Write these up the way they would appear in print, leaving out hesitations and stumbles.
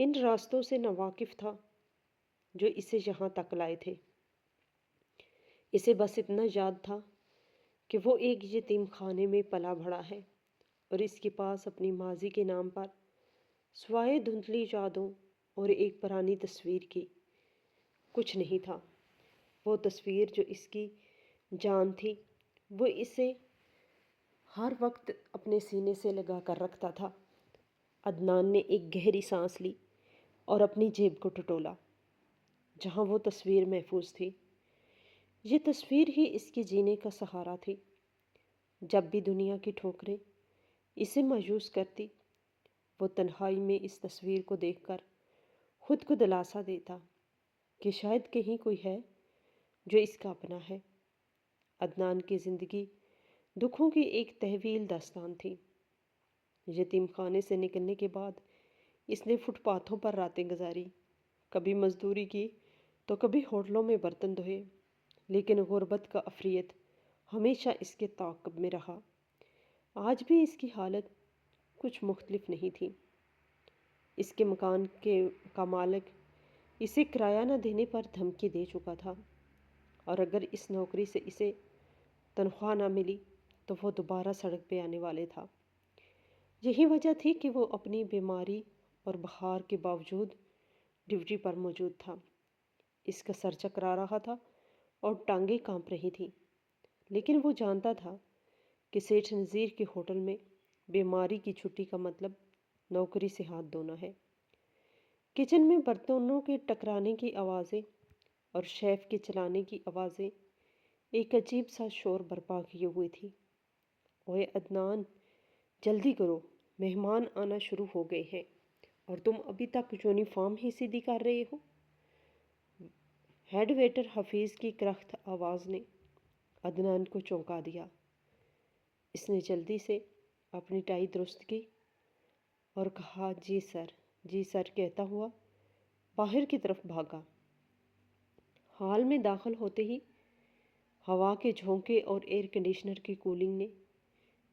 ان راستوں سے ناواقف تھا جو اسے یہاں تک لائے تھے۔ اسے بس اتنا یاد تھا کہ وہ ایک یتیم خانے میں پلا بڑھا ہے اور اس کے پاس اپنی ماضی کے نام پر سوائے دھندلی یادوں اور ایک پرانی تصویر کی کچھ نہیں تھا۔ وہ تصویر جو اس کی جان تھی، وہ اسے ہر وقت اپنے سینے سے لگا کر رکھتا تھا۔ عدنان نے ایک گہری سانس لی اور اپنی جیب کو ٹٹولا جہاں وہ تصویر محفوظ تھی۔ یہ تصویر ہی اس کے جینے کا سہارا تھی۔ جب بھی دنیا کی ٹھوکریں اسے مایوس کرتی، وہ تنہائی میں اس تصویر کو دیکھ کر خود کو دلاسا دیتا کہ شاید کہیں کوئی ہے جو اس کا اپنا ہے۔ عدنان کی زندگی دکھوں کی ایک طویل داستان تھی۔ یتیم خانے سے نکلنے کے بعد اس نے فٹ پاتھوں پر راتیں گزاری، کبھی مزدوری کی تو کبھی ہوٹلوں میں برتن دھوئے، لیکن غربت کا عفریت ہمیشہ اس کے تعاقب میں رہا۔ آج بھی اس کی حالت کچھ مختلف نہیں تھی۔ اس کے مکان کا مالک اسے کرایہ نہ دینے پر دھمکی دے چکا تھا، اور اگر اس نوکری سے اسے تنخواہ نہ ملی تو وہ دوبارہ سڑک پہ آنے والے تھا۔ یہی وجہ تھی کہ وہ اپنی بیماری اور بخار کے باوجود ڈیوٹی پر موجود تھا۔ اس کا سر چکرا رہا تھا اور ٹانگیں کانپ رہی تھیں، لیکن وہ جانتا تھا کہ سیٹھ نذیر کے ہوٹل میں بیماری کی چھٹی کا مطلب نوکری سے ہاتھ دھونا ہے۔ کچن میں برتنوں کے ٹکرانے کی آوازیں اور شیف کے چلانے کی آوازیں ایک عجیب سا شور برپا کیے ہوئے تھی۔ اوے عدنان، جلدی کرو، مہمان آنا شروع ہو گئے ہیں اور تم ابھی تک یونیفارم ہی سیدھی کر رہے ہو۔ ہیڈ ویٹر حفیظ کی کرخت آواز نے عدنان کو چونکا دیا۔ اس نے جلدی سے اپنی ٹائی درست کی اور کہا، جی سر کہتا ہوا باہر کی طرف بھاگا۔ ہال میں داخل ہوتے ہی ہوا کے جھونکے اور ایئر کنڈیشنر کی کولنگ نے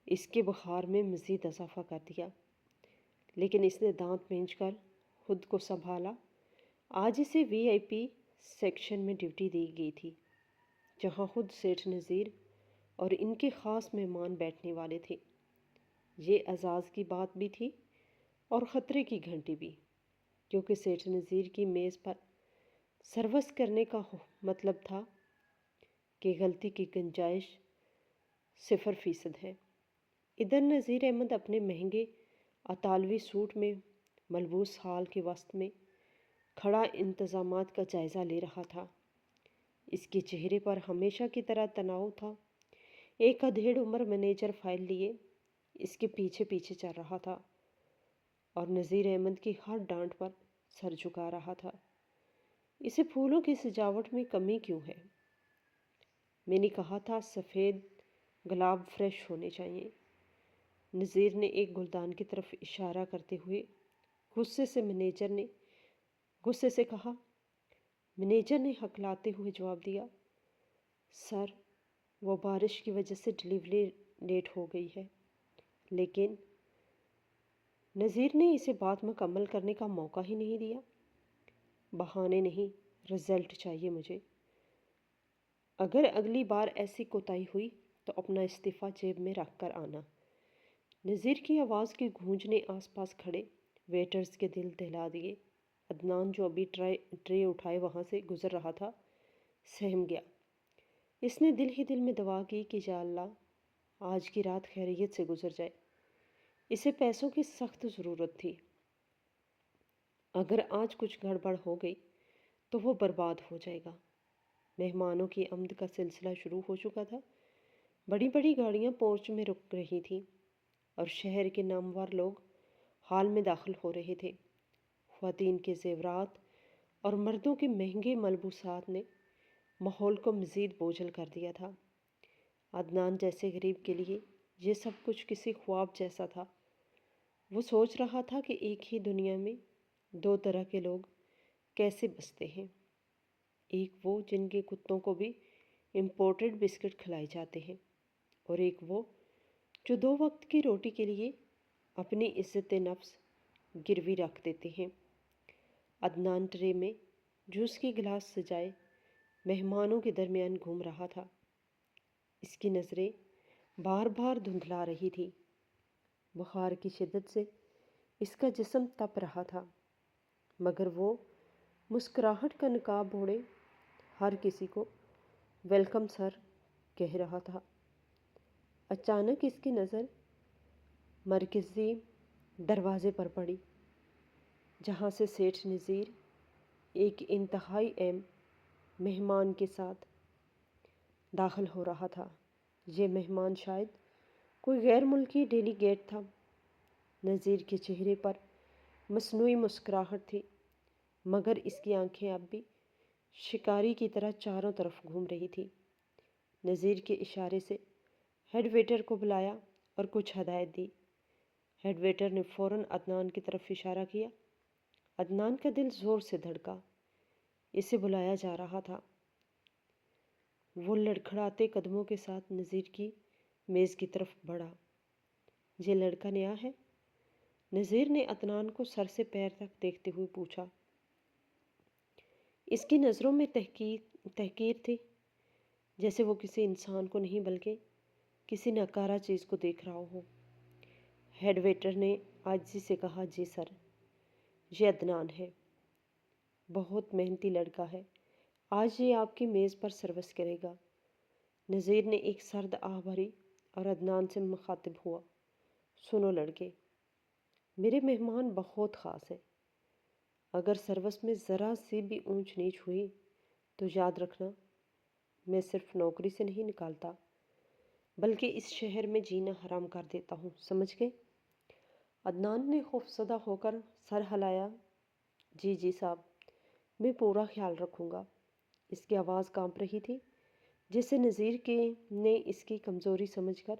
اس کے بخار میں مزید اضافہ کر دیا، لیکن اس نے دانت مینچ کر خود کو سنبھالا۔ آج اسے وی آئی پی سیکشن میں ڈیوٹی دی گئی تھی، جہاں خود سیٹھ نذیر اور ان کے خاص مہمان بیٹھنے والے تھے۔ یہ اعزاز کی بات بھی تھی اور خطرے کی گھنٹی بھی، کیونکہ سیٹھ نذیر کی میز پر سروس کرنے کا مطلب تھا کہ غلطی کی گنجائش 0% ہے۔ ادھر نذیر احمد اپنے مہنگے اطالوی سوٹ میں ملبوس ہال کے وسط میں کھڑا انتظامات کا جائزہ لے رہا تھا۔ اس کے چہرے پر ہمیشہ کی طرح تناؤ تھا۔ ایک ادھیڑ عمر مینیجر فائل لیے اس کے پیچھے پیچھے چل رہا تھا اور نذیر احمد کی ہر ڈانٹ پر سر جھکا رہا تھا۔ اسے پھولوں کی سجاوٹ میں کمی کیوں ہے؟ میں نے کہا تھا سفید گلاب فریش ہونے چاہیے۔ نذیر نے ایک گلدان کی طرف اشارہ کرتے ہوئے غصے سے کہا۔ مینیجر نے ہکلاتے ہوئے جواب دیا، سر وہ بارش کی وجہ سے ڈلیوری لیٹ ہو گئی ہے۔ لیکن نذیر نے اسے بات مکمل کرنے کا موقع ہی نہیں دیا۔ بہانے نہیں، رزلٹ چاہیے مجھے۔ اگر اگلی بار ایسی کوتاہی ہوئی تو اپنا استعفیٰ جیب میں رکھ کر آنا۔ نذیر کی آواز کی گونج نے آس پاس کھڑے ویٹرز کے دل دہلا دیے۔ عدنان جو ابھی ٹرے اٹھائے وہاں سے گزر رہا تھا، سہم گیا۔ اس نے دل ہی دل میں دعا کی کہ یا اللہ آج کی رات خیریت سے گزر جائے۔ اسے پیسوں کی سخت ضرورت تھی۔ اگر آج کچھ گڑبڑ ہو گئی تو وہ برباد ہو جائے گا۔ مہمانوں کی آمد کا سلسلہ شروع ہو چکا تھا۔ بڑی بڑی گاڑیاں پورچ میں رک رہی تھیں اور شہر کے نامور لوگ ہال میں داخل ہو رہے تھے۔ خواتین کے زیورات اور مردوں کے مہنگے ملبوسات نے ماحول کو مزید بوجھل کر دیا تھا۔ عدنان جیسے غریب کے لیے یہ سب کچھ کسی خواب جیسا تھا۔ وہ سوچ رہا تھا کہ ایک ہی دنیا میں دو طرح کے لوگ کیسے بستے ہیں، ایک وہ جن کے کتوں کو بھی امپورٹڈ بسکٹ کھلائے جاتے ہیں، اور ایک وہ جو 2 وقت کی روٹی کے لیے اپنی عزت نفس گروی رکھ دیتے ہیں۔ عدنان ٹرے میں جوس کی گلاس سجائے مہمانوں کے درمیان گھوم رہا تھا۔ اس کی نظریں بار بار دھندلا رہی تھی۔ بخار کی شدت سے اس کا جسم تپ رہا تھا، مگر وہ مسکراہٹ کا نقاب اوڑھے ہر کسی کو ویلکم سر کہہ رہا تھا۔ اچانک اس کی نظر مرکزی دروازے پر پڑی، جہاں سے سیٹھ نذیر ایک انتہائی اہم مہمان کے ساتھ داخل ہو رہا تھا۔ یہ مہمان شاید کوئی غیر ملکی ڈیلیگیٹ تھا۔ نذیر کے چہرے پر مصنوعی مسکراہٹ تھی، مگر اس کی آنکھیں اب بھی شکاری کی طرح چاروں طرف گھوم رہی تھی۔ نذیر کے اشارے سے ہیڈ ویٹر کو بلایا اور کچھ ہدایت دی۔ ہیڈ ویٹر نے فوراً عدنان کی طرف اشارہ کیا۔ عدنان کا دل زور سے دھڑکا۔ اسے بلایا جا رہا تھا۔ وہ لڑکھڑاتے قدموں کے ساتھ نذیر کی میز کی طرف بڑھا۔ یہ لڑکا نیا ہے؟ نذیر نے عدنان کو سر سے پیر تک دیکھتے ہوئے پوچھا۔ اس کی نظروں میں تحقیر تھی، جیسے وہ کسی انسان کو نہیں بلکہ کسی ناکارہ چیز کو دیکھ رہا ہو۔ ہیڈ ویٹر نے عاجزی سے کہا، جی سر، یہ عدنان ہے، بہت محنتی لڑکا ہے، آج یہ آپ کی میز پر سروس کرے گا۔ نذیر نے ایک سرد آہ بھری اور عدنان سے مخاطب ہوا، سنو لڑکے، میرے مہمان بہت خاص ہیں۔ اگر سروس میں ذرا سی بھی اونچ نیچ ہوئی تو یاد رکھنا، میں صرف نوکری سے نہیں نکالتا بلکہ اس شہر میں جینا حرام کر دیتا ہوں، سمجھ گئے؟ عدنان نے خوفزدہ ہو کر سر ہلایا۔ جی صاحب، میں پورا خیال رکھوں گا۔ اس کی آواز کانپ رہی تھی، جسے نذیر نے اس کی کمزوری سمجھ کر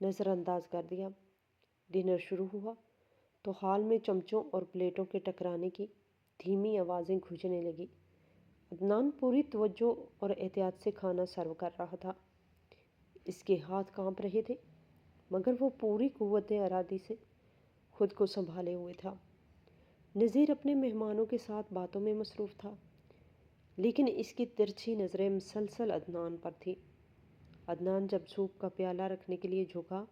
نظر انداز کر دیا۔ ڈنر شروع ہوا تو ہال میں چمچوں اور پلیٹوں کے ٹکرانے کی دھیمی آوازیں گونجنے لگی۔ عدنان پوری توجہ اور احتیاط سے کھانا سرو کر رہا تھا۔ اس کے ہاتھ کانپ رہے تھے، مگر وہ پوری قوت ارادی سے خود کو سنبھالے ہوئے تھا۔ نذیر اپنے مہمانوں کے ساتھ باتوں میں مصروف تھا، لیکن اس کی ترچھی نظریں مسلسل عدنان پر تھی۔ عدنان جب سوپ کا پیالہ رکھنے کے لیے جھکا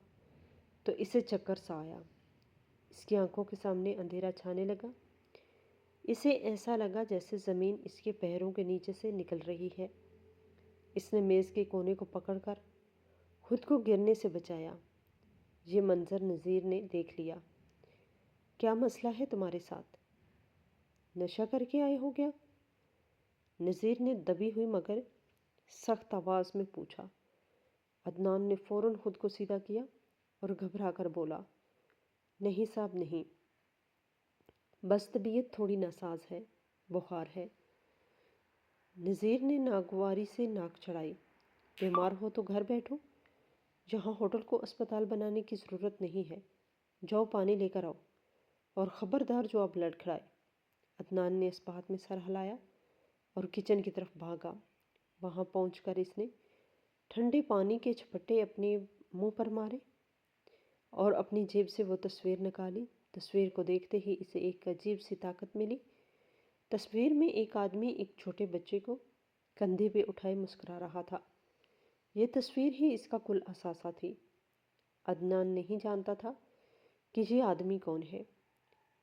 تو اسے چکر سا آیا۔ اس کی آنکھوں کے سامنے اندھیرا چھانے لگا۔ اسے ایسا لگا جیسے زمین اس کے پیروں کے نیچے سے نکل رہی ہے۔ اس نے میز کے کونے کو پکڑ کر خود کو گرنے سے بچایا۔ یہ منظر نذیر نے دیکھ لیا۔ کیا مسئلہ ہے تمہارے ساتھ؟ نشہ کر کے آئے ہو کیا؟ نذیر نے دبی ہوئی مگر سخت آواز میں پوچھا۔ عدنان نے فوراً خود کو سیدھا کیا اور گھبرا کر بولا، نہیں صاحب نہیں، بس طبیعت تھوڑی ناساز ہے، بخار ہے۔ نذیر نے ناگواری سے ناک چڑھائی۔ بیمار ہو تو گھر بیٹھو، یہاں ہوٹل کو اسپتال بنانے کی ضرورت نہیں ہے۔ جاؤ پانی لے کر آؤ، اور خبردار جو اب لڑکھڑائے۔ عدنان نے اس بات میں سر ہلایا اور کچن کی طرف بھاگا۔ وہاں پہنچ کر اس نے ٹھنڈے پانی کے چھپٹے اپنے منہ پر مارے اور اپنی جیب سے وہ تصویر نکالی۔ تصویر کو دیکھتے ہی اسے ایک عجیب سی طاقت ملی۔ تصویر میں ایک آدمی ایک چھوٹے بچے کو کندھے پہ اٹھائے مسکرا رہا تھا۔ یہ تصویر ہی اس کا کل اثاثہ تھی۔ عدنان نہیں جانتا تھا کہ یہ آدمی کون ہے،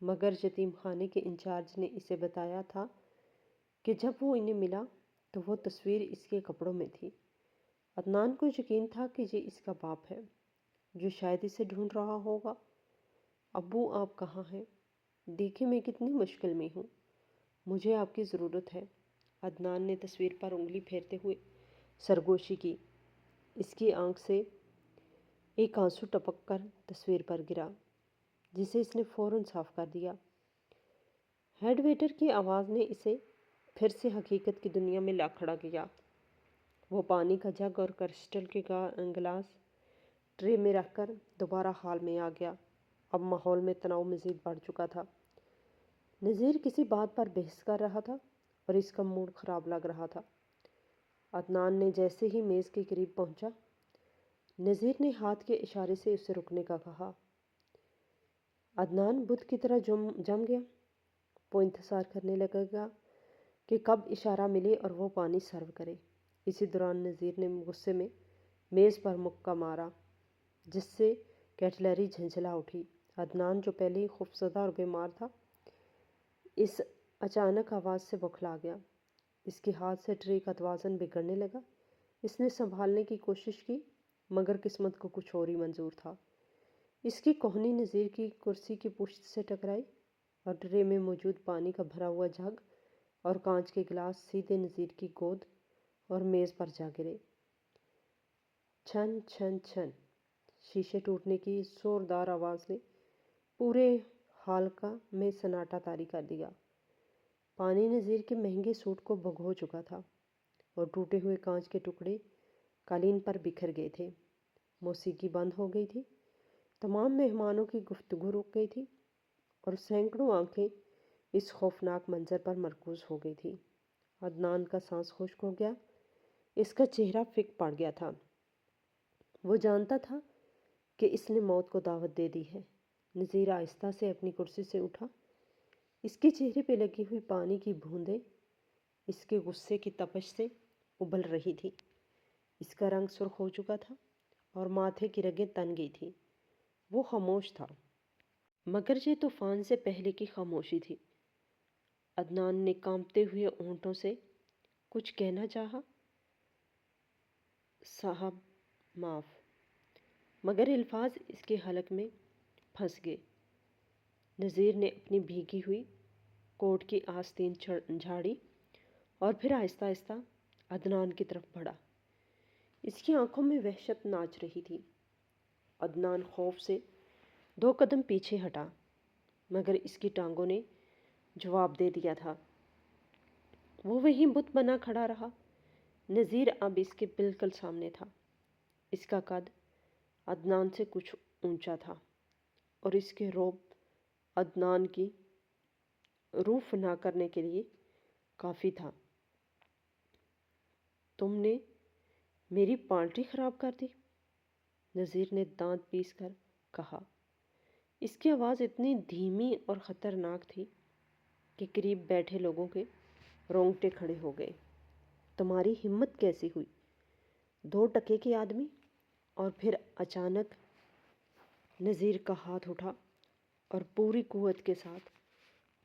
مگر یتیم خانے کے انچارج نے اسے بتایا تھا کہ جب وہ انہیں ملا تو وہ تصویر اس کے کپڑوں میں تھی۔ عدنان کو یقین تھا کہ یہ اس کا باپ ہے، جو شاید اسے ڈھونڈ رہا ہوگا۔ ابو آپ کہاں ہیں؟ دیکھیں میں کتنی مشکل میں ہوں، مجھے آپ کی ضرورت ہے۔ عدنان نے تصویر پر انگلی پھیرتے ہوئے سرگوشی کی۔ اس کی آنکھ سے ایک آنسو ٹپک کر تصویر پر گرا، جسے اس نے فوراً صاف کر دیا۔ ہیڈ ویٹر کی آواز نے اسے پھر سے حقیقت کی دنیا میں لا کھڑا کیا۔ وہ پانی کا جگ اور کرسٹل کے گلاس ٹرے میں رکھ کر دوبارہ ہال میں آ گیا۔ اب ماحول میں تناؤ مزید بڑھ چکا تھا۔ نذیر کسی بات پر بحث کر رہا تھا اور اس کا موڈ خراب لگ رہا تھا۔ عدنان نے جیسے ہی میز کے قریب پہنچا، نذیر نے ہاتھ کے اشارے سے اسے رکنے کا کہا۔ عدنان بت کی طرح جم گیا۔ وہ انتظار کرنے لگے گا کہ کب اشارہ ملے اور وہ پانی سرو کرے۔ اسی دوران نذیر نے غصے میں میز پر مکہ مارا، جس سے کیٹلری جھنجھلا اٹھی۔ عدنان جو پہلے ہی خوفزدہ اور بیمار تھا، اس اچانک آواز سے بوکھلا گیا۔ اس کے ہاتھ سے ٹرے کا توازن بگڑنے لگا۔ اس نے سنبھالنے کی کوشش کی، مگر قسمت کو کچھ اور ہی منظور تھا۔ اس کی کوہنی نذیر کی کرسی کی پشت سے ٹکرائی اور ٹرے میں موجود پانی کا بھرا ہوا جگ اور کانچ کے گلاس سیدھے نذیر کی گود اور میز پر جا گرے۔ چھن چھن چھن، شیشے ٹوٹنے کی زوردار آواز نے پورے حلقہ میں سناٹا طاری کر دیا۔ پانی نذیر کے مہنگے سوٹ کو بھگو چکا تھا اور ٹوٹے ہوئے کانچ کے ٹکڑے قالین پر بکھر گئے تھے۔ موسیقی بند ہو گئی تھی، تمام مہمانوں کی گفتگو رک گئی تھی اور سینکڑوں آنکھیں اس خوفناک منظر پر مرکوز ہو گئی تھی۔ عدنان کا سانس خشک ہو گیا، اس کا چہرہ فک پڑ گیا تھا۔ وہ جانتا تھا کہ اس نے موت کو دعوت دے دی ہے۔ نذیر آہستہ سے اپنی کرسی سے اٹھا۔ اس کے چہرے پہ لگی ہوئی پانی کی بوندیں اس کے غصے کی تپش سے ابل رہی تھی۔ اس کا رنگ سرخ ہو چکا تھا اور ماتھے کی رگیں تن گئی تھیں۔ وہ خاموش تھا، مگر یہ طوفان سے پہلے کی خاموشی تھی۔ عدنان نے کانپتے ہوئے ہونٹوں سے کچھ کہنا چاہا، صاحب معاف، مگر الفاظ اس کے حلق میں پھنس گئے۔ نذیر نے اپنی بھیگی ہوئی کوٹ کی آستین جھاڑی اور پھر آہستہ آہستہ عدنان کی طرف بڑھا۔ اس کی آنکھوں میں وحشت ناچ رہی تھی۔ عدنان خوف سے 2 قدم پیچھے ہٹا، مگر اس کی ٹانگوں نے جواب دے دیا تھا۔ وہ وہیں بت بنا کھڑا رہا۔ نذیر اب اس کے بالکل سامنے تھا۔ اس کا قد عدنان سے کچھ اونچا تھا اور اس کے رعب عدنان کی روح فنا کرنے کے لیے کافی تھا۔ تم نے میری پارٹی خراب کر دی، نذیر نے دانت پیس کر کہا۔ اس کی آواز اتنی دھیمی اور خطرناک تھی کہ قریب بیٹھے لوگوں کے رونگٹے کھڑے ہو گئے۔ تمہاری ہمت کیسی ہوئی؟ 2 ٹکے کے آدمی! اور پھر اچانک نذیر کا ہاتھ اٹھا اور پوری قوت کے ساتھ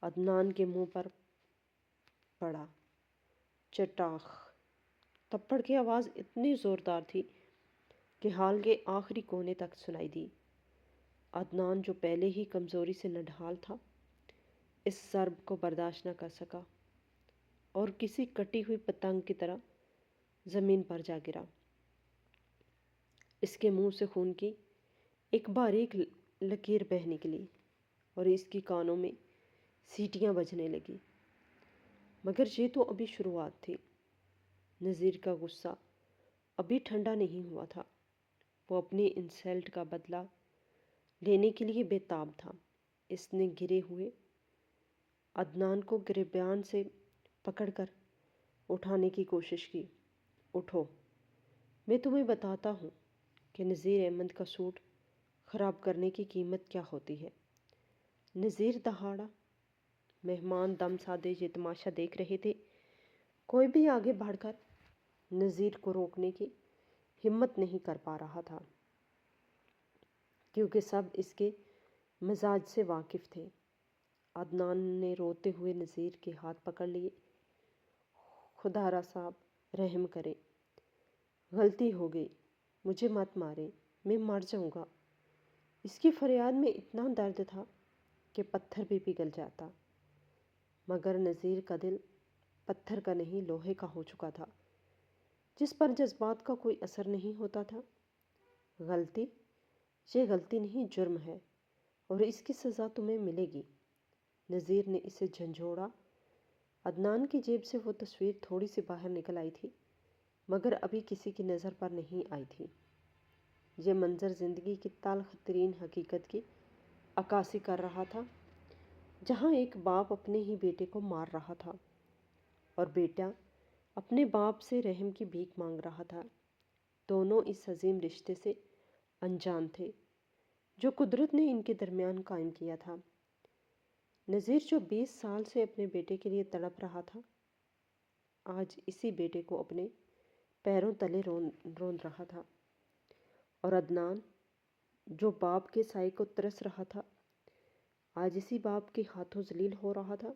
عدنان کے منہ پر پڑا۔ چٹاخ! تھپڑ کی آواز اتنی زوردار تھی کہ ہال کے آخری کونے تک سنائی دی۔ عدنان جو پہلے ہی کمزوری سے نڈھال تھا، اس ضرب کو برداشت نہ کر سکا اور کسی کٹی ہوئی پتنگ کی طرح زمین پر جا گرا۔ اس کے منہ سے خون کی ایک باریک لکیر بہہ نکلی اور اس کی کانوں میں سیٹیاں بجنے لگی۔ مگر یہ تو ابھی شروعات تھی۔ نذیر کا غصہ ابھی ٹھنڈا نہیں ہوا تھا۔ وہ اپنی انسلٹ کا بدلہ لینے کے لیے بے تاب تھا۔ اس نے گرے ہوئے عدنان کو گریبان سے پکڑ کر اٹھانے کی کوشش کی۔ اٹھو، میں تمہیں بتاتا ہوں کہ نذیر احمد کا سوٹ خراب کرنے کی قیمت کیا ہوتی ہے۔ نذیر دہاڑا۔ مہمان دم سادے یہ تماشا دیکھ رہے تھے۔ کوئی بھی آگے بڑھ کر نذیر کو روکنے کی ہمت نہیں کر پا رہا تھا، کیونکہ سب اس کے مزاج سے واقف تھے۔ عدنان نے روتے ہوئے نذیر کے ہاتھ پکڑ لیے۔ خدا را صاحب رحم کریں، غلطی ہو گئی، مجھے مت ماریں، میں مر جاؤں گا۔ اس کی فریاد میں اتنا درد تھا کہ پتھر بھی پگھل جاتا، مگر نذیر کا دل پتھر کا نہیں لوہے کا ہو چکا تھا، جس پر جذبات کا کوئی اثر نہیں ہوتا تھا۔ غلطی؟ یہ غلطی نہیں، جرم ہے، اور اس کی سزا تمہیں ملے گی۔ نذیر نے اسے جھنجھوڑا۔ عدنان کی جیب سے وہ تصویر تھوڑی سی باہر نکل آئی تھی، مگر ابھی کسی کی نظر پر نہیں آئی تھی۔ یہ منظر زندگی کی تلخ ترین حقیقت کی عکاسی کر رہا تھا، جہاں ایک باپ اپنے ہی بیٹے کو مار رہا تھا اور بیٹا اپنے باپ سے رحم کی بھیک مانگ رہا تھا۔ دونوں اس عظیم رشتے سے انجان تھے جو قدرت نے ان کے درمیان قائم کیا تھا۔ نذیر جو 20 سال سے اپنے بیٹے کے لیے تڑپ رہا تھا، آج اسی بیٹے کو اپنے پیروں تلے روند رہا تھا، اور عدنان جو باپ کے سائے کو ترس رہا تھا، آج اسی باپ کے ہاتھوں ذلیل ہو رہا تھا۔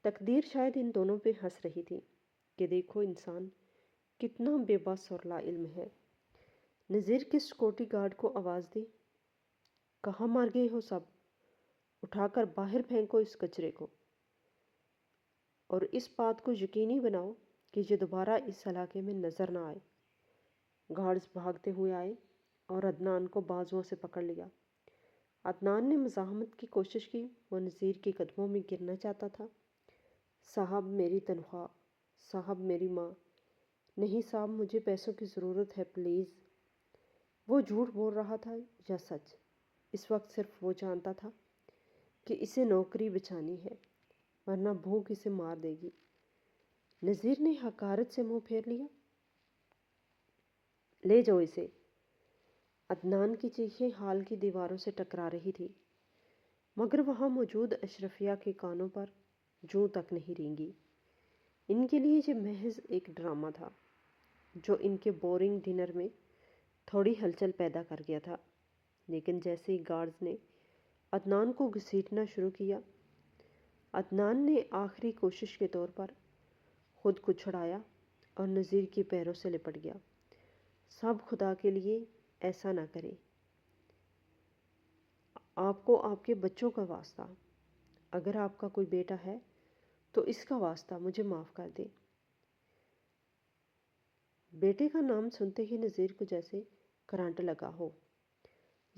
تقدیر شاید ان دونوں پہ ہنس رہی تھی کہ دیکھو انسان کتنا بے بس اور لا علم ہے۔ نذیر کے سیکورٹی گارڈ کو آواز دی، کہاں مار گئے ہو سب؟ اٹھا کر باہر پھینکو اس کچرے کو، اور اس بات کو یقینی بناؤ کہ یہ دوبارہ اس علاقے میں نظر نہ آئے۔ گارڈز بھاگتے ہوئے آئے اور عدنان کو بازوؤں سے پکڑ لیا۔ عدنان نے مزاحمت کی کوشش کی، وہ نذیر کے قدموں میں گرنا چاہتا تھا۔ صاحب میری تنخواہ، صاحب میری ماں، نہیں صاحب مجھے پیسوں کی ضرورت ہے پلیز۔ وہ جھوٹ بول رہا تھا یا سچ؟ اس وقت صرف وہ جانتا تھا کہ اسے نوکری بچانی ہے، ورنہ بھوک اسے مار دے گی۔ نذیر نے حقارت سے منہ پھیر لیا، لے جاؤ اسے۔ عدنان کی چیخیں ہال کی دیواروں سے ٹکرا رہی تھی، مگر وہاں موجود اشرفیہ کے کانوں پر جوں تک نہیں رینگی۔ ان کے لیے یہ محض ایک ڈرامہ تھا جو ان کے بورنگ ڈنر میں تھوڑی ہلچل پیدا کر گیا تھا۔ لیکن جیسے ہی گارڈز نے عدنان کو گھسیٹنا شروع کیا، عدنان نے آخری کوشش کے طور پر خود کو چھڑایا اور نذیر کے پیروں سے لپٹ گیا۔ سب خدا کے لیے ایسا نہ کریں، آپ کو آپ کے بچوں کا واسطہ، اگر آپ کا کوئی بیٹا ہے تو اس کا واسطہ مجھے معاف کر دیں۔ بیٹے کا نام سنتے ہی نذیر کو جیسے کرنٹ لگا ہو۔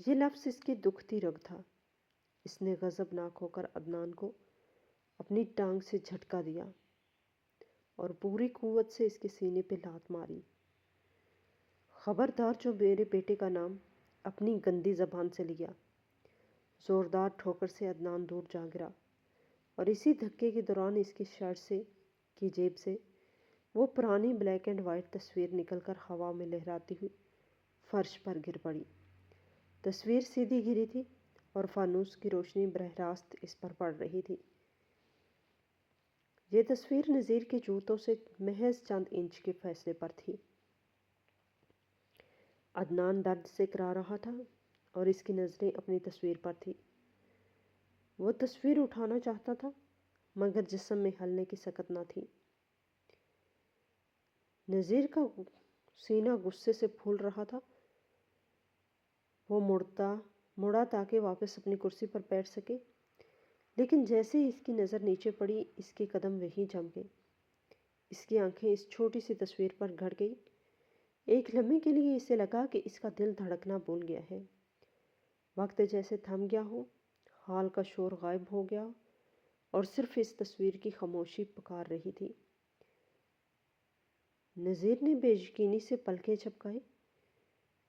یہ لفظ اس کی دکھتی رگ تھا۔ اس نے غضبناک ہو کر عدنان کو اپنی ٹانگ سے جھٹکا دیا اور پوری قوت سے اس کے سینے پہ لات ماری۔ خبردار جو میرے بیٹے کا نام اپنی گندی زبان سے لیا۔ زوردار ٹھوکر سے عدنان دور جا گرا، اور اسی دھکے کے دوران اس کی شرٹ کی جیب سے وہ پرانی بلیک اینڈ وائٹ تصویر نکل کر ہوا میں لہراتی ہوئی فرش پر گر پڑی۔ تصویر سیدھی گری تھی اور فانوس کی روشنی براہ راست اس پر پڑ رہی تھی۔ یہ تصویر نذیر کے جوتوں سے محض چند انچ کے فاصلے پر تھی۔ عدنان درد سے کرا رہا تھا اور اس کی نظریں اپنی تصویر پر تھی۔ وہ تصویر اٹھانا چاہتا تھا مگر جسم میں ہلنے کی سکت نہ تھی۔ نذیر کا سینہ غصے سے پھول رہا تھا۔ وہ مڑا تاکہ واپس اپنی کرسی پر بیٹھ سکے، لیکن جیسے ہی اس کی نظر نیچے پڑی اس کے قدم وہیں جم گئے۔ اس کی آنکھیں اس چھوٹی سی تصویر پر گڑ گئی۔ ایک لمحے کے لیے اسے لگا کہ اس کا دل دھڑکنا بھول گیا ہے، وقت جیسے تھم گیا ہو، حال کا شور غائب ہو گیا اور صرف اس تصویر کی خاموشی پکار رہی تھی۔ نذیر نے بے یقینی سے پلکیں جھپکائی۔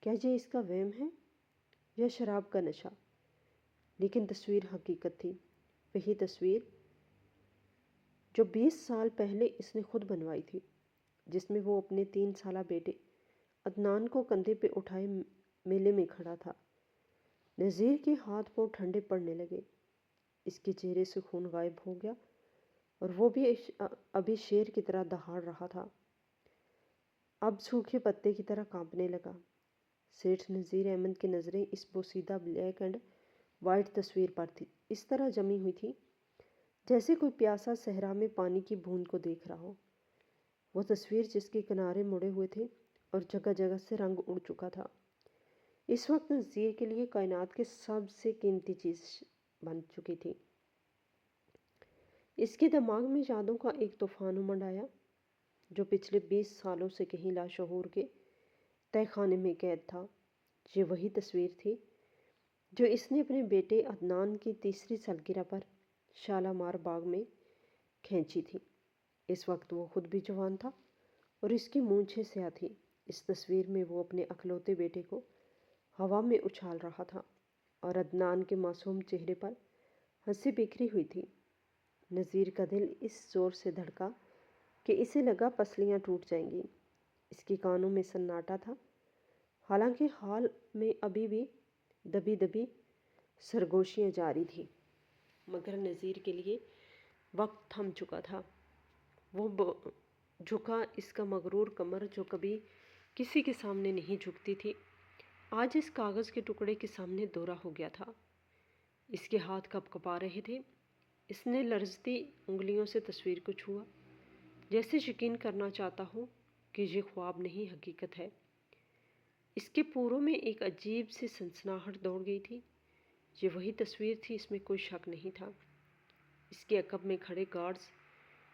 کیا یہ اس کا وہم ہے یا شراب کا نشہ؟ لیکن تصویر حقیقت تھی، وہی تصویر جو 20 سال پہلے اس نے خود بنوائی تھی، جس میں وہ اپنے 3 سالہ بیٹے عدنان کو کندھے پہ اٹھائے میلے میں کھڑا تھا۔ نذیر کے ہاتھ پاؤں ٹھنڈے پڑنے لگے، اس کے چہرے سے خون غائب ہو گیا اور وہ بھی ابھی شیر کی طرح دہاڑ رہا تھا، اب سوکھے پتے کی طرح کانپنے لگا۔ سیٹھ نذیر احمد کی نظریں اس بوسیدہ بلیک اینڈ وائٹ تصویر پر تھی، اس طرح جمی ہوئی تھی جیسے کوئی پیاسا صحرا میں پانی کی بوند کو دیکھ رہا ہو۔ وہ تصویر جس کے کنارے مڑے ہوئے تھے اور جگہ جگہ سے رنگ اڑ چکا تھا، اس وقت نذیر کے لیے کائنات کی سب سے قیمتی چیز بن چکی تھی۔ اس کے دماغ میں یادوں کا ایک طوفان امنڈ آیا جو پچھلے 20 سالوں سے کہیں لاشعور کے تہہ خانے میں قید تھا۔ یہ وہی تصویر تھی جو اس نے اپنے بیٹے عدنان کی 3ری سالگرہ پر شالامار باغ میں کھینچی تھی۔ اس وقت وہ خود بھی جوان تھا اور اس کی مونچھیں سیاہ تھی۔ اس تصویر میں وہ اپنے اکلوتے بیٹے کو ہوا میں اچھال رہا تھا اور عدنان کے معصوم چہرے پر ہنسی بکھری ہوئی تھی۔ نذیر کا دل اس زور سے دھڑکا کہ اسے لگا پسلیاں ٹوٹ جائیں گی۔ اس کے کانوں میں سناٹا تھا، حالانکہ حال میں ابھی بھی دبی دبی سرگوشیاں جاری تھیں۔ مگر نذیر کے لیے وقت تھم چکا تھا۔ وہ جھکا، اس کا مغرور کمر جو کبھی کسی کے سامنے نہیں جھکتی تھی، آج اس کاغذ کے ٹکڑے کے سامنے دورہ ہو گیا تھا۔ اس کے ہاتھ کپ کپا رہے تھے۔ اس نے لرزتی انگلیوں سے تصویر کو چھوا، جیسے یقین کرنا چاہتا ہو کہ یہ خواب نہیں حقیقت ہے۔ اس کے پوروں میں ایک عجیب سی سنسناہٹ دوڑ گئی تھی۔ یہ وہی تصویر تھی، اس میں کوئی شک نہیں تھا۔ اس کے عقب میں کھڑے گارڈز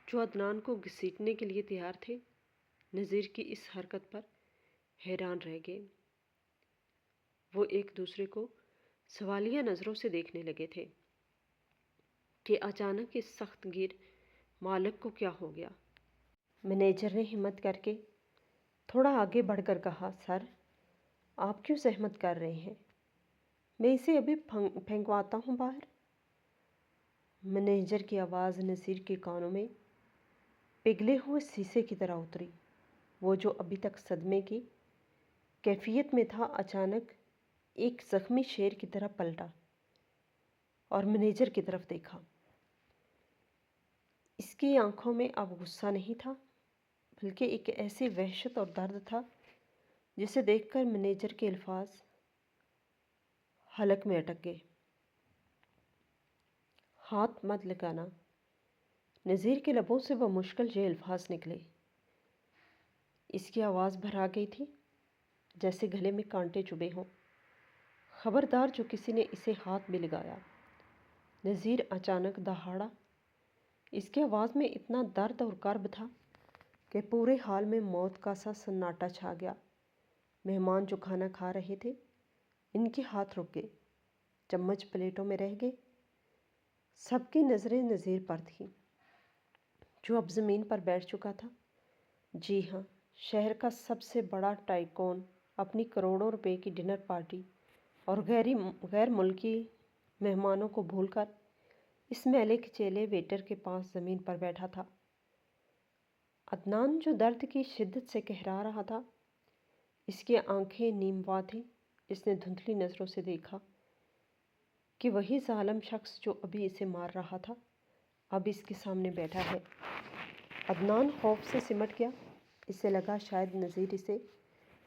جو عدنان کو گھسیٹنے کے لیے تیار تھے، نذیر کی اس حرکت پر حیران رہ گئے۔ وہ ایک دوسرے کو سوالیہ نظروں سے دیکھنے لگے تھے کہ اچانک اس سخت گیر مالک کو کیا ہو گیا۔ مینیجر نے ہمت کر کے تھوڑا آگے بڑھ کر کہا، سر، آپ کیوں زحمت کر رہے ہیں؟ میں اسے ابھی پھینکواتا ہوں باہر۔ مینیجر کی آواز نذیر کے کانوں میں پگھلے ہوئے شیشے کی طرح اتری۔ وہ جو ابھی تک صدمے کی کیفیت میں تھا، اچانک ایک زخمی شیر کی طرح پلٹا اور مینیجر کی طرف دیکھا۔ اس کی آنکھوں میں اب غصہ نہیں تھا، بلکہ ایک ایسی وحشت اور درد تھا جسے دیکھ کر مینیجر کے الفاظ حلق میں اٹک گئے۔ ہاتھ مت لگانا۔ نذیر کے لبوں سے بمشکل یہ الفاظ نکلے۔ اس کی آواز بھرا گئی تھی، جیسے گلے میں کانٹے چبھے ہوں۔ خبردار جو کسی نے اسے ہاتھ بھی لگایا۔ نذیر اچانک دہاڑا۔ اس کی آواز میں اتنا درد اور کرب تھا کہ پورے حال میں موت کا سا سناٹا چھا گیا۔ مہمان جو کھانا کھا رہے تھے، ان کے ہاتھ رک گئے، چمچ پلیٹوں میں رہ گئے۔ سب کی نظریں نذیر پر تھیں، جو اب زمین پر بیٹھ چکا تھا۔ جی ہاں، شہر کا سب سے بڑا ٹائکون اپنی کروڑوں روپے کی ڈنر پارٹی اور غیر ملکی مہمانوں کو بھول کر اس میلے کچیلے ویٹر کے پاس زمین پر بیٹھا تھا۔ عدنان جو درد کی شدت سے کہرا رہا تھا، اس کی آنکھیں نیم وا تھیں۔ اس نے دھندلی نظروں سے دیکھا کہ وہی ظالم شخص جو ابھی اسے مار رہا تھا، اب اس کے سامنے بیٹھا ہے۔ عدنان خوف سے سمٹ گیا۔ اسے لگا شاید نذیر اسے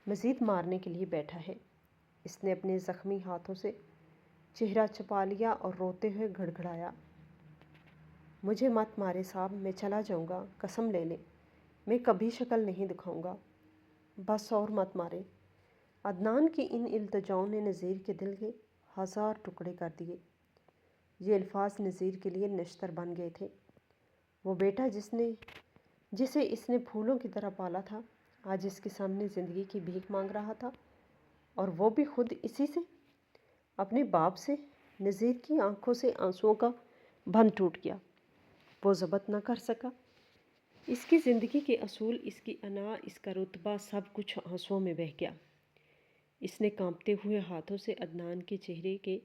مزید مارنے کے لیے بیٹھا ہے۔ اس نے اپنے زخمی ہاتھوں سے چہرہ چھپا لیا اور روتے ہوئے گڑ گڑایا، مجھے مت مارے صاحب، میں چلا جاؤں گا، قسم لے لیں، میں کبھی شکل نہیں دکھاؤں گا، بس اور مت مارے۔ عدنان کی ان التجاؤں نے نذیر کے دل کے 1000 ٹکڑے کر دیے۔ یہ الفاظ نذیر کے لیے نشتر بن گئے تھے۔ وہ بیٹا جسے اس نے پھولوں کی طرح پالا تھا، آج اس کے سامنے زندگی کی بھیک مانگ رہا تھا، اور وہ بھی خود اسی سے، اپنے باپ سے۔ نذیر کی آنکھوں سے آنسوؤں کا بند ٹوٹ گیا۔ وہ ضبط نہ کر سکا۔ اس کی زندگی کے اصول، اس کی انا، اس کا رتبہ، سب کچھ آنسوؤں میں بہہ گیا۔ اس نے کانپتے ہوئے ہاتھوں سے عدنان کے چہرے کے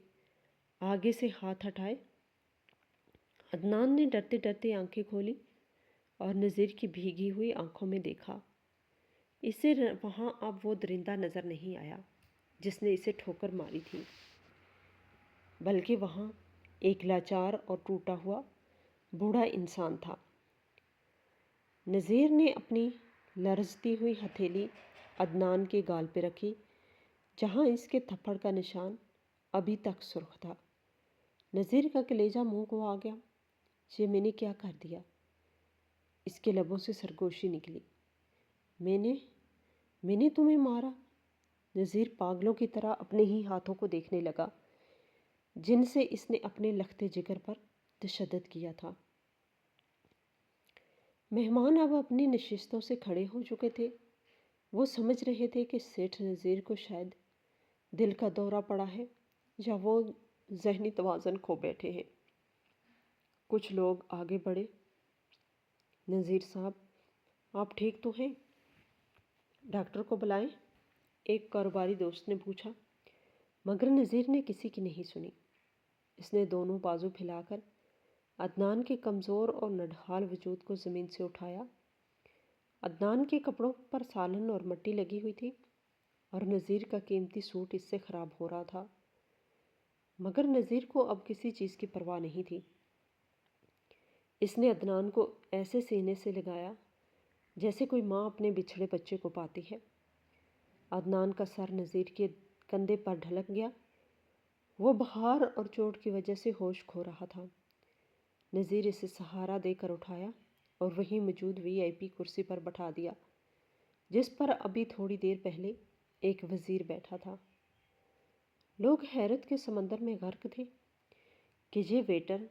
آگے سے ہاتھ ہٹائے۔ عدنان نے ڈرتے ڈرتے آنکھیں کھولی اور نذیر کی بھیگی ہوئی آنکھوں میں دیکھا۔ اسے وہاں اب وہ درندہ نظر نہیں آیا جس نے اسے ٹھوکر ماری تھی، بلکہ وہاں ایک لاچار اور ٹوٹا ہوا بوڑھا انسان تھا۔ نذیر نے اپنی لرزتی ہوئی ہتھیلی عدنان کے گال پہ رکھی، جہاں اس کے تھپڑ کا نشان ابھی تک سرخ تھا۔ نذیر کا کلیجہ منہ کو آ گیا۔ یہ میں نے کیا کر دیا؟ اس کے لبوں سے سرگوشی نکلی۔ میں نے تمہیں مارا؟ نذیر پاگلوں کی طرح اپنے ہی ہاتھوں کو دیکھنے لگا، جن سے اس نے اپنے لختے جگر پر تشدد کیا تھا۔ مہمان اب اپنی نشستوں سے کھڑے ہو چکے تھے۔ وہ سمجھ رہے تھے کہ سیٹھ نذیر کو شاید دل کا دورہ پڑا ہے یا وہ ذہنی توازن کھو بیٹھے ہیں۔ کچھ لوگ آگے بڑھے۔ نذیر صاحب، آپ ٹھیک تو ہیں؟ ڈاکٹر کو بلائیں؟ ایک کاروباری دوست نے پوچھا، مگر نذیر نے کسی کی نہیں سنی۔ اس نے دونوں بازو پھیلا کر عدنان کے کمزور اور نڈھال وجود کو زمین سے اٹھایا۔ عدنان کے کپڑوں پر سالن اور مٹی لگی ہوئی تھی، اور نذیر کا قیمتی سوٹ اس سے خراب ہو رہا تھا، مگر نذیر کو اب کسی چیز کی پرواہ نہیں تھی۔ اس نے عدنان کو ایسے سینے سے لگایا جیسے کوئی ماں اپنے بچھڑے بچے کو پاتی ہے۔ عدنان کا سر نذیر کے کندھے پر ڈھلک گیا۔ وہ بخار اور چوٹ کی وجہ سے ہوش کھو رہا تھا۔ نذیر اسے سہارا دے کر اٹھایا اور وہیں موجود VIP کرسی پر بٹھا دیا جس پر ابھی تھوڑی دیر پہلے ایک وزیر بیٹھا تھا۔ لوگ حیرت کے سمندر میں غرق تھے کہ یہ ویٹر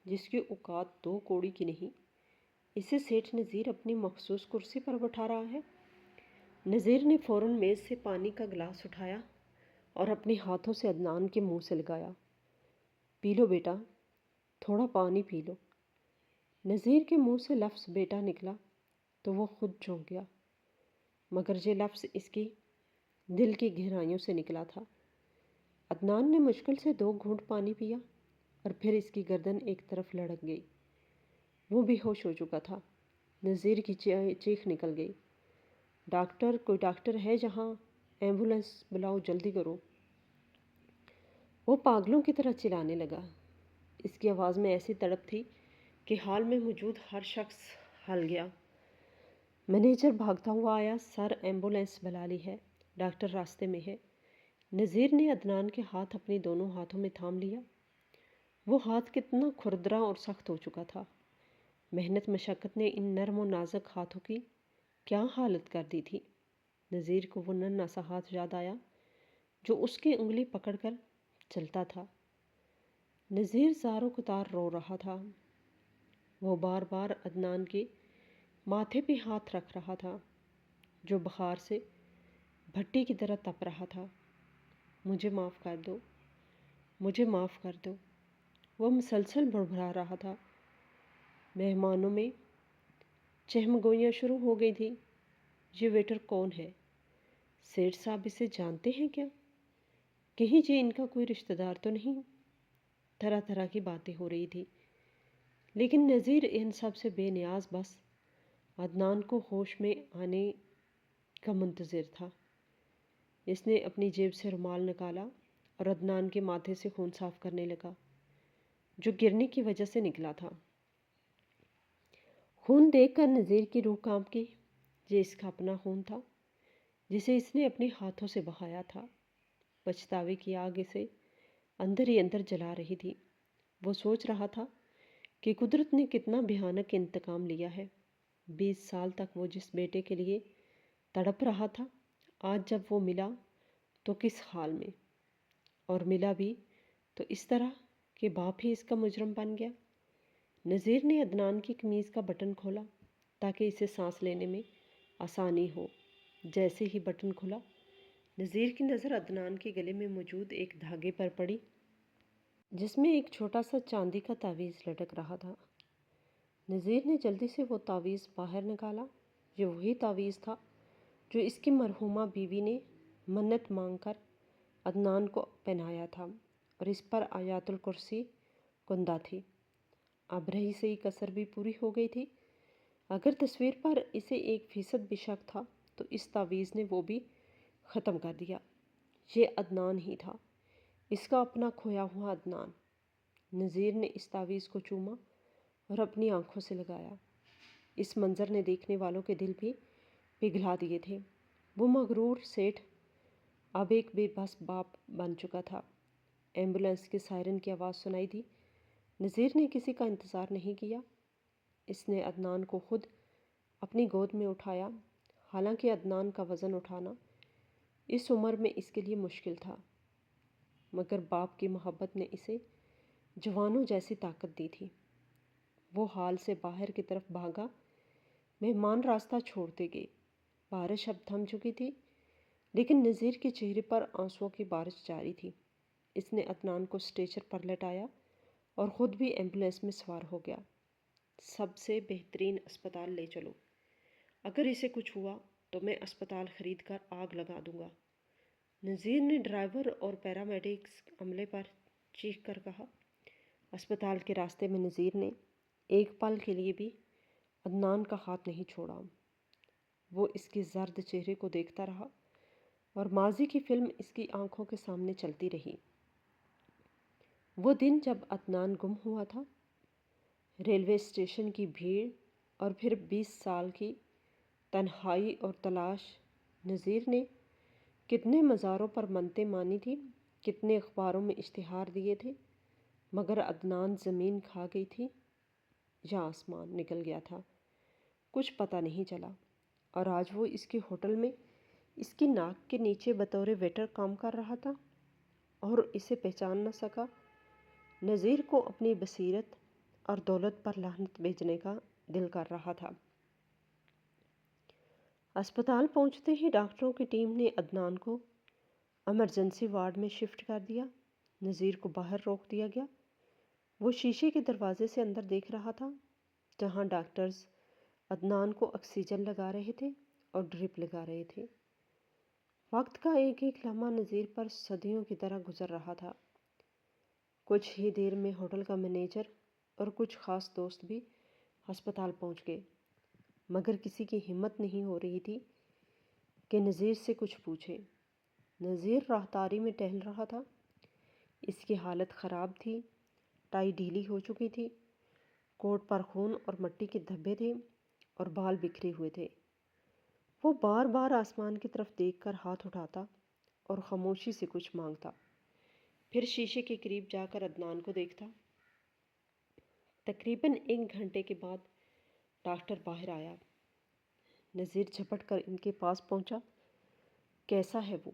جس کی اوقات 2 کوڑی کی نہیں، اسے سیٹھ نذیر اپنی مخصوص کرسی پر بٹھا رہا ہے۔ نذیر نے فوراً میز سے پانی کا گلاس اٹھایا اور اپنے ہاتھوں سے عدنان کے منہ سے لگایا۔ پی لو بیٹا، تھوڑا پانی پی لو۔ نذیر کے منہ سے لفظ بیٹا نکلا تو وہ خود چونک گیا، مگر یہ لفظ اس کی دل کی گہرائیوں سے نکلا تھا۔ عدنان نے مشکل سے 2 گھونٹ پانی پیا اور پھر اس کی گردن ایک طرف لڑک گئی۔ وہ بے ہوش ہو چکا تھا۔ نذیر کی چیخ نکل گئی، ڈاکٹر، کوئی ڈاکٹر ہے جہاں؟ ایمبولینس بلاؤ، جلدی کرو۔ وہ پاگلوں کی طرح چلانے لگا۔ اس کی آواز میں ایسی تڑپ تھی کہ ہال میں موجود ہر شخص ہل گیا۔ مینیجر بھاگتا ہوا آیا، سر ایمبولینس بلا لی ہے، ڈاکٹر راستے میں ہے۔ نذیر نے عدنان کے ہاتھ اپنے دونوں ہاتھوں میں تھام لیا۔ وہ ہاتھ کتنا کھردرا اور سخت ہو چکا تھا۔ محنت مشقت نے ان نرم و نازک ہاتھوں کی کیا حالت کر دی تھی۔ نذیر کو وہ ننھا سا ہاتھ یاد آیا جو اس کی انگلی پکڑ کر چلتا تھا۔ نذیر زار و کتار رو رہا تھا۔ وہ بار بار عدنان کے ماتھے پہ ہاتھ رکھ رہا تھا جو بخار سے بھٹی کی طرح تپ رہا تھا۔ مجھے معاف کر دو، مجھے معاف کر دو، وہ مسلسل بڑبڑا رہا تھا۔ مہمانوں میں چہم گوئیاں شروع ہو گئی تھیں۔ یہ ویٹر کون ہے؟ سیٹھ صاحب اسے جانتے ہیں کیا؟ کہیں یہ ان کا کوئی رشتہ دار تو نہیں؟ طرح طرح کی باتیں ہو رہی تھی، لیکن نذیر ان سب سے بے نیاز بس عدنان کو ہوش میں آنے کا منتظر تھا۔ اس نے اپنی جیب سے رومال نکالا اور عدنان کے ماتھے سے خون صاف کرنے لگا جو گرنے کی وجہ سے نکلا تھا۔ خون دیکھ کر نذیر کی روح کانپ گئی۔ یہ اس کا اپنا خون تھا جسے اس نے اپنے ہاتھوں سے بہایا تھا۔ پچھتاوے کی آگ اسے اندر ہی اندر جلا رہی تھی۔ وہ سوچ رہا تھا کہ قدرت نے کتنا بھیانک انتقام لیا ہے۔ 20 سال تک وہ جس بیٹے کے لیے تڑپ رہا تھا، آج جب وہ ملا تو کس حال میں، اور ملا بھی تو اس طرح کہ باپ ہی اس کا مجرم بن گیا۔ نذیر نے عدنان کی قمیض کا بٹن کھولا تاکہ اسے سانس لینے میں آسانی ہو۔ جیسے ہی بٹن کھلا، نذیر کی نظر عدنان کے گلے میں موجود ایک دھاگے پر پڑی جس میں ایک چھوٹا سا چاندی کا تعویذ لٹک رہا تھا۔ نذیر نے جلدی سے وہ تعویذ باہر نکالا۔ یہ وہی تعویذ تھا جو اس کی مرحومہ بیوی نے منت مانگ کر عدنان کو پہنایا تھا اور اس پر آیات الکرسی کندہ تھی۔ اب رہی سہی کسر بھی پوری ہو گئی تھی۔ اگر تصویر پر اسے 1% بھی شک تھا تو اس تعویذ نے وہ بھی ختم کر دیا۔ یہ عدنان ہی تھا، اس کا اپنا کھویا ہوا عدنان۔ نذیر نے اس تعویذ کو چوما اور اپنی آنکھوں سے لگایا۔ اس منظر نے دیکھنے والوں کے دل بھی پگھلا دیے تھے۔ وہ مغرور سیٹھ اب ایک بے بس باپ بن چکا تھا۔ ایمبولینس کے سائرن کی آواز سنائی دی۔ نذیر نے کسی کا انتظار نہیں کیا۔ اس نے عدنان کو خود اپنی گود میں اٹھایا، حالانکہ عدنان کا وزن اٹھانا اس عمر میں اس کے لیے مشکل تھا، مگر باپ کی محبت نے اسے جوانوں جیسی طاقت دی تھی۔ وہ ہال سے باہر کی طرف بھاگا۔ مہمان راستہ چھوڑتے گئے۔ بارش اب تھم چکی تھی، لیکن نذیر کے چہرے پر آنسوؤں کی بارش جاری تھی۔ اس نے عدنان کو اسٹریچر پر لٹایا اور خود بھی ایمبولینس میں سوار ہو گیا۔ سب سے بہترین اسپتال لے چلو، اگر اسے کچھ ہوا تو میں اسپتال خرید کر آگ لگا دوں گا، نذیر نے ڈرائیور اور پیرامیڈکس عملے پر چیخ کر کہا۔ اسپتال کے راستے میں نذیر نے ایک پل کے لیے بھی عدنان کا ہاتھ نہیں چھوڑا۔ وہ اس کے زرد چہرے کو دیکھتا رہا اور ماضی کی فلم اس کی آنکھوں کے سامنے چلتی رہی۔ وہ دن جب عدنان گم ہوا تھا، ریلوے اسٹیشن کی بھیڑ اور پھر 20 سال کی تنہائی اور تلاش۔ نذیر نے کتنے مزاروں پر منتیں مانی تھی، کتنے اخباروں میں اشتہار دیے تھے، مگر عدنان زمین کھا گئی تھی یا آسمان نکل گیا تھا، کچھ پتہ نہیں چلا۔ اور آج وہ اس کے ہوٹل میں اس کی ناک کے نیچے بطور ویٹر کام کر رہا تھا اور اسے پہچان نہ سکا۔ نذیر کو اپنی بصیرت اور دولت پر لعنت بھیجنے کا دل کر رہا تھا۔ اسپتال پہنچتے ہی ڈاکٹروں کی ٹیم نے عدنان کو ایمرجنسی وارڈ میں شفٹ کر دیا۔ نذیر کو باہر روک دیا گیا۔ وہ شیشے کے دروازے سے اندر دیکھ رہا تھا، جہاں ڈاکٹرز عدنان کو آکسیجن لگا رہے تھے اور ڈرپ لگا رہے تھے۔ وقت کا ایک ایک لمحہ نذیر پر صدیوں کی طرح گزر رہا تھا۔ کچھ ہی دیر میں ہوٹل کا مینیجر اور کچھ خاص دوست بھی ہسپتال پہنچ گئے، مگر کسی کی ہمت نہیں ہو رہی تھی کہ نذیر سے کچھ پوچھے۔ نذیر راہداری میں ٹہل رہا تھا۔ اس کی حالت خراب تھی، ٹائی ڈھیلی ہو چکی تھی، کوٹ پر خون اور مٹی کے دھبے تھے اور بال بکھرے ہوئے تھے۔ وہ بار بار آسمان کی طرف دیکھ کر ہاتھ اٹھاتا اور خاموشی سے کچھ مانگتا، پھر شیشے کے قریب جا کر عدنان کو دیکھتا۔ تقریباً 1 گھنٹے کے بعد ڈاکٹر باہر آیا۔ نذیر جھپٹ کر ان کے پاس پہنچا۔ کیسا ہے وہ؟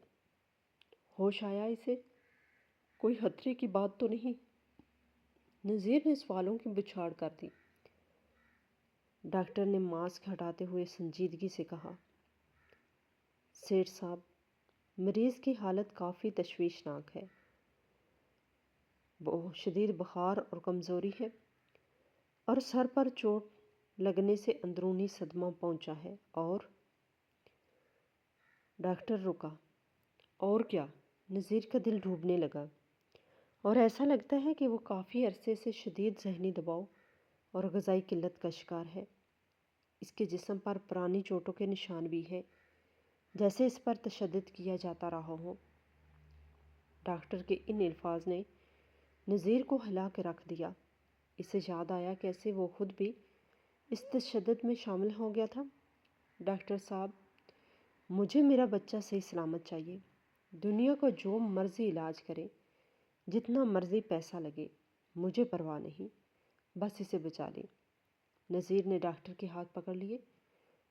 ہوش آیا اسے؟ کوئی خطرے کی بات تو نہیں؟ نذیر نے سوالوں کی بچھاڑ کر دی۔ ڈاکٹر نے ماسک ہٹاتے ہوئے سنجیدگی سے کہا، سیٹھ صاحب، مریض کی حالت کافی تشویشناک ہے۔ بہت شدید بخار اور کمزوری ہے، اور سر پر چوٹ لگنے سے اندرونی صدمہ پہنچا ہے۔ اور ڈاکٹر رکا۔ اور کیا؟ نذیر کا دل ڈوبنے لگا، اور ایسا لگتا ہے کہ وہ کافی عرصے سے شدید ذہنی دباؤ اور غذائی قلت کا شکار ہے۔ اس کے جسم پر پرانی چوٹوں کے نشان بھی ہیں، جیسے اس پر تشدد کیا جاتا رہا ہو۔ ڈاکٹر کے ان الفاظ نے نذیر کو ہلا کے رکھ دیا۔ اسے یاد آیا کیسے وہ خود بھی اس تشدد میں شامل ہو گیا تھا۔ ڈاکٹر صاحب، مجھے میرا بچہ صحیح سلامت چاہیے۔ دنیا کا جو مرضی علاج کرے، جتنا مرضی پیسہ لگے، مجھے پرواہ نہیں، بس اسے بچا لیں۔ نذیر نے ڈاکٹر کے ہاتھ پکڑ لیے۔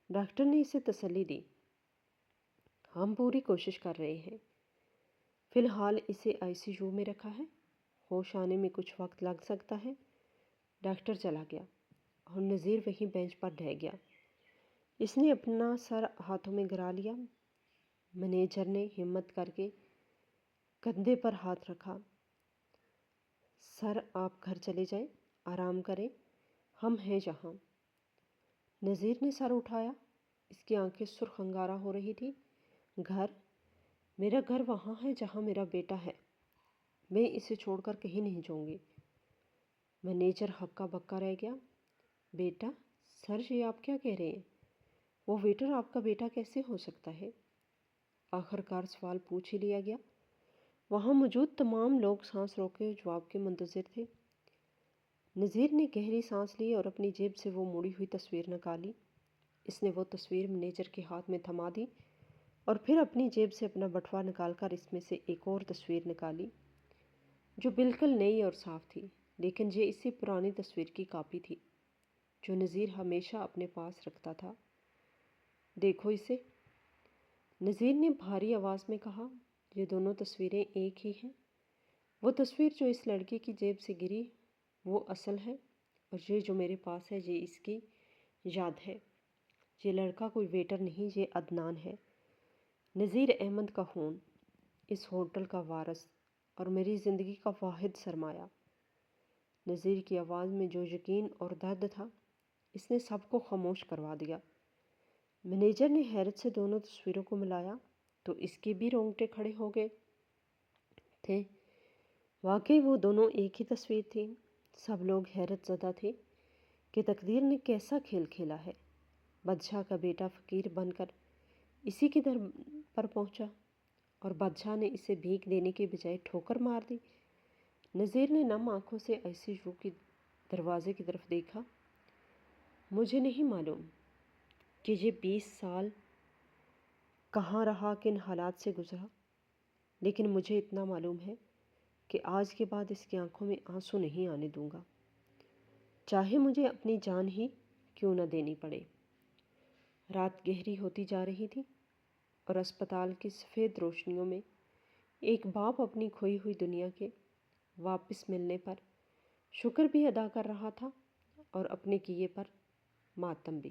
ڈاکٹر نے اسے تسلی دی، ہم پوری کوشش کر رہے ہیں۔ فی الحال اسے ICU میں رکھا ہے، ہوش آنے میں کچھ وقت لگ سکتا ہے۔ ڈاکٹر چلا گیا اور نذیر وہیں بینچ پر ڈھہ گیا۔ اس نے اپنا سر ہاتھوں میں گرا لیا۔ مینیجر نے ہمت کر کے کندھے پر ہاتھ رکھا۔ سر، آپ گھر چلے جائیں، آرام کریں، ہم ہیں جہاں۔ نذیر نے سر اٹھایا۔ اس کی آنکھیں سرخ انگارہ ہو رہی تھی۔ گھر؟ میرا گھر وہاں ہے جہاں میرا بیٹا ہے، میں اسے چھوڑ کر کہیں نہیں جاؤں گی۔ مینیجر ہکا بکا رہ گیا۔ بیٹا؟ سر، یہ آپ کیا کہہ رہے ہیں؟ وہ ویٹر آپ کا بیٹا کیسے ہو سکتا ہے؟ آخر کار سوال پوچھ ہی لیا گیا۔ وہاں موجود تمام لوگ سانس روکے جواب کے منتظر تھے۔ نذیر نے گہری سانس لی اور اپنی جیب سے وہ مڑی ہوئی تصویر نکالی۔ اس نے وہ تصویر مینیجر کے ہاتھ میں تھما دی اور پھر اپنی جیب سے اپنا بٹوا نکال کر اس میں سے ایک اور تصویر نکالی، جو بالکل نئی اور صاف تھی، لیکن یہ اسی پرانی تصویر کی کاپی تھی جو نذیر ہمیشہ اپنے پاس رکھتا تھا۔ دیکھو اسے، نذیر نے بھاری آواز میں کہا۔ یہ دونوں تصویریں ایک ہی ہیں۔ وہ تصویر جو اس لڑکے کی جیب سے گری وہ اصل ہے، اور یہ جو میرے پاس ہے یہ اس کی یاد ہے۔ یہ لڑکا کوئی ویٹر نہیں، یہ عدنان ہے، نذیر احمد کا خون، اس ہوٹل کا وارث اور میری زندگی کا واحد سرمایہ۔ نذیر کی آواز میں جو یقین اور درد تھا، اس نے سب کو خاموش کروا دیا۔ مینیجر نے حیرت سے دونوں تصویروں کو ملایا تو اس کے بھی رونگٹے کھڑے ہو گئے تھے۔ واقعی وہ دونوں ایک ہی تصویر تھی۔ سب لوگ حیرت زدہ تھے کہ تقدیر نے کیسا کھیل کھیلا ہے۔ بادشاہ کا بیٹا فقیر بن کر اسی کے در پر پہنچا، اور بادشاہ نے اسے بھیک دینے کے بجائے ٹھوکر مار دی۔ نذیر نے نم آنکھوں سے ICU کی دروازے کی طرف دیکھا۔ مجھے نہیں معلوم کہ یہ 20 سال کہاں رہا، کن حالات سے گزرا، لیکن مجھے اتنا معلوم ہے کہ آج کے بعد اس کی آنکھوں میں آنسو نہیں آنے دوں گا، چاہے مجھے اپنی جان ہی کیوں نہ دینی پڑے۔ رات گہری ہوتی جا رہی تھی اور اسپتال کی سفید روشنیوں میں ایک باپ اپنی کھوئی ہوئی دنیا کے واپس ملنے پر شکر بھی ادا کر رہا تھا اور اپنے کیے پر ماتم بھی۔